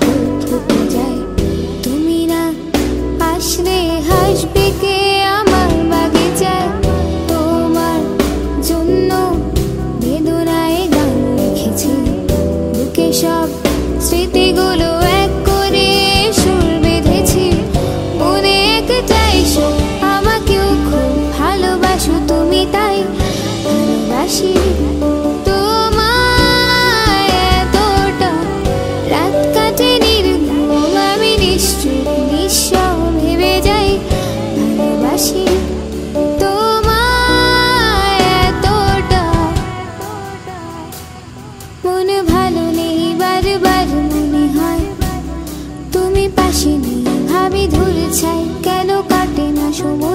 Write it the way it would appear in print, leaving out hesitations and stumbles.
ফুল ফুটে যায়। তুমি না আসলে হাসবে কে আমার বাগিচায়? তোমার জন্য বেদনায় গান লিখেছি, বুকে সব স্মৃতিগুলো এক করে সুর বেঁধেছি। মনে একটাই সুর, আমাকেও খুব ভালোবাসো তুমি, তাই ভালোবাসি তোমায় এতটা। রাত কাটে নির্ঘুম, আমি নিশ্চুপ নিঃস্ব ভেবে যাই। ভালোবাসি তোমায় এতটা। মন ভালো নেই, বারবার মনে হয় তুমি পাশে নেই, ভাবি ধূল ছাই, কেন কাটে না সময়।